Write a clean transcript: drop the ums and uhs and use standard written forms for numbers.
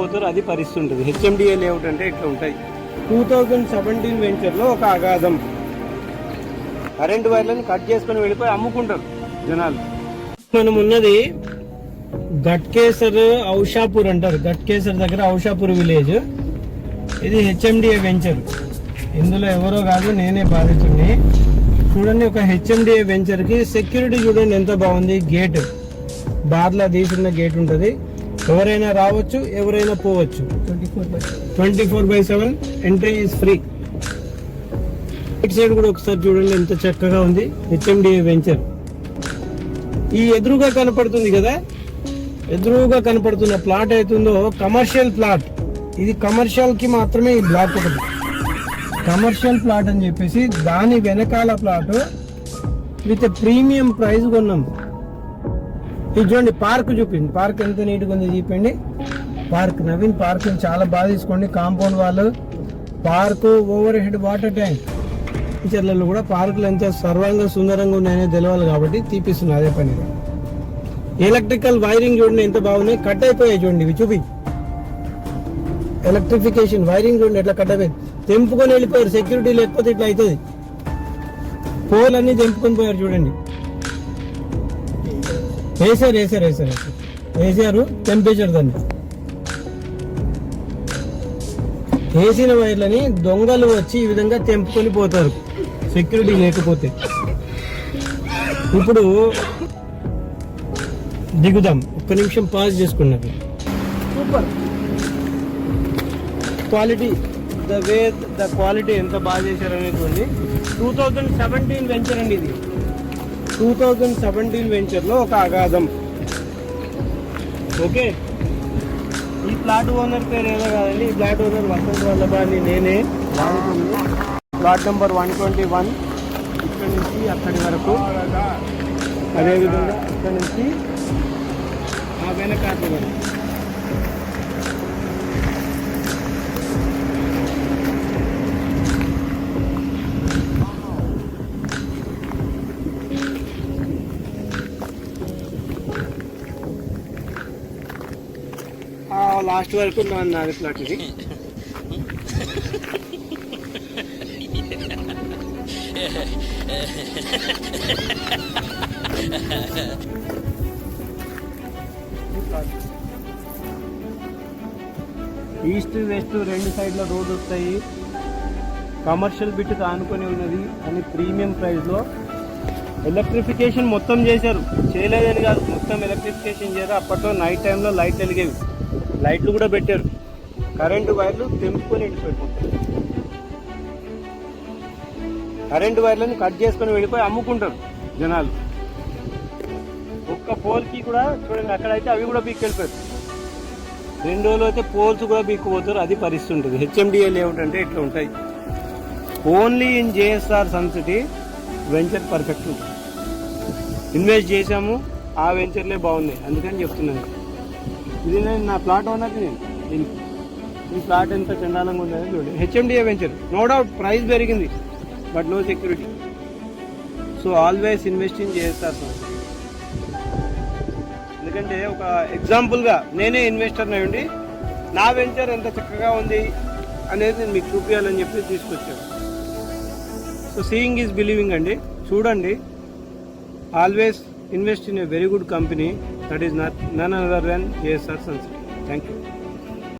పోతారు అది పరిస్థితి ఉంటుంది. హెచ్ఎండిఏ లేఅవుట్ అంటే ఇట్లా ఉంటాయి. 2017 వెంచర్లో ఒక అగాధం. కరెంటు వైర్లను కట్ చేసుకొని వెళ్ళిపోయి అమ్ముకుంటారు జనాలు. మనం ఉన్నది గట్కేసర్ ఔషాపూర్ అంటారు. గట్కేసర్ దగ్గర ఔషాపూర్ విలేజ్. ఇది హెచ్ఎండిఏ వెంచర్. ఇందులో ఎవరో కాదు, నేనే బాధితుడిని. చూడండి, ఒక హెచ్ఎండిఏ వెంచర్ కి సెక్యూరిటీ చూడండి ఎంత బాగుంది. గేట్ బార్లా తీసున్న గేట్ ఉంటుంది. ఎవరైనా రావచ్చు, ఎవరైనా పోవచ్చు. 24/7 ఎంట్రీ ఈజ్ ఫ్రీ. ఇటు సైడ్ కూడా ఒకసారి చూడండి ఎంత చక్కగా ఉంది హెచ్ఎండిఏ వెంచర్. ఈ ఎదురుగా కనపడుతుంది కదా, ఎదురుగా కనపడుతున్న ప్లాట్ అవుతుందో కమర్షియల్ ప్లాట్. ఇది కమర్షియల్ కి మాత్రమే ఈ బ్లాక్ ఒకటి కమర్షియల్ ప్లాట్ అని చెప్పేసి దాని వెనకాల ప్లాట్ విత్ ప్రీమియం ప్రైస్ కొన్నాం. ఇది చూడండి, పార్క్ చూపింది. పార్క్ ఎంత నీట్గా ఉంది చూపండి. పార్క్ నవీన్ పార్క్ చాలా బాగా తీసుకోండి. కాంపౌండ్ వాళ్ళు, park, overhead water tank. టీచర్లలో కూడా పార్కులు ఎంత సర్వంగా సుందరంగా ఉన్నాయనే తెలియాలి కాబట్టి తీపిస్తున్నారు అదే పనిగా. ఎలక్ట్రికల్ వైరింగ్ చూడండి ఎంత బాగున్నాయి. కట్ అయిపోయాయి చూడండి, ఇవి చూపి. ఎలక్ట్రిఫికేషన్ వైరింగ్ చూడండి ఎట్లా కట్ అయిపోయింది. తెంపుకొని వెళ్ళిపోయారు. సెక్యూరిటీ లేకపోతే ఇట్లా అవుతుంది. పోల్ అన్ని తెంపుకొని పోయారు చూడండి. వేసారు టెంపరేచర్ దాన్ని. వేసిన వైర్లని దొంగలు వచ్చి ఈ విధంగా తెంపుకొని పోతారు సెక్యూరిటీ లేకపోతే. ఇప్పుడు దిగుదాం, ఒక్క నిమిషం పాజ్ చేసుకున్నది. సూపర్ క్వాలిటీ, ద క్వాలిటీ ఎంత బాగా చేశారు అనేటువంటి 2017 వెంచర్ అండి ఇది. 2017 వెంచర్లో ఒక అగాధం. ఓకే, ఈ ప్లాట్ ఓనర్ పేరు ఏదో కాదండి. ఈ ప్లాట్ ఓనర్ వసంత్ వల్లభాని నేనే. Plot number 121. ఇక్కడి నుంచి అక్కడి వరకు, అదేవిధంగా అక్కడి నుంచి ఆ వెనకాటి వరకు. లాస్ట్ వరకు నాది ప్లాట్ ఇది. ఈస్ట్ వెస్ట్ రెండు సైడ్ల రోడ్ వస్తాయి. కమర్షియల్ బిట్ ఆనుకొని ఉన్నది అని ప్రీమియం ప్రైస్లో. ఎలక్ట్రిఫికేషన్ మొత్తం చేశారు, చేయలేదని కాదు, మొత్తం ఎలక్ట్రిఫికేషన్ చేశారు. అప్పట్లో నైట్ టైంలో లైట్లు వెలిగేవి, లైట్లు కూడా పెట్టారు. కరెంటు వైర్లు తెంపుకొని వెళ్ళిపోయి, కరెంటు వైర్లను కట్ చేసుకొని వెళ్ళిపోయి అమ్ముకుంటారు జనాలు. ఒక్క పోల్కి కూడా చూడండి, అక్కడైతే అవి కూడా బీక్కెళ్ళిపోయారు. 2 రోజులు అయితే పోల్స్ కూడా బీక్కుపోతారు, అది పరిస్థితి ఉంటుంది. హెచ్ఎండిఏ లేఅవుట్ అంటే ఇట్లా ఉంటాయి. Only in JSR Sun City venture perfect ఉంటుంది. ఇన్వెస్ట్ చేశాము, ఆ వెంచర్లే బాగున్నాయి, అందుకని చెప్తున్నాను. ఇది నేను నా ప్లాట్ ఓనర్కి నేను ఈ ప్లాట్ ఎంత చండాలంగా ఉందని చూడండి. HMDA venture, no doubt price పెరిగింది, but no security. So always invest in చేస్తారు సార్. ఎందుకంటే ఒక ఎగ్జాంపుల్గా నేనే ఇన్వెస్టర్ అయ్యండి, నా వెంచర్ ఎంత చక్కగా ఉంది అనేది నేను మీకు చూపించాలని చెప్పి తీసుకొచ్చాను. సో సీయింగ్ ఈజ్ బిలీవింగ్ అండి. చూడండి, always invest in a very good company that is none other than JSR Sun City. Thank you.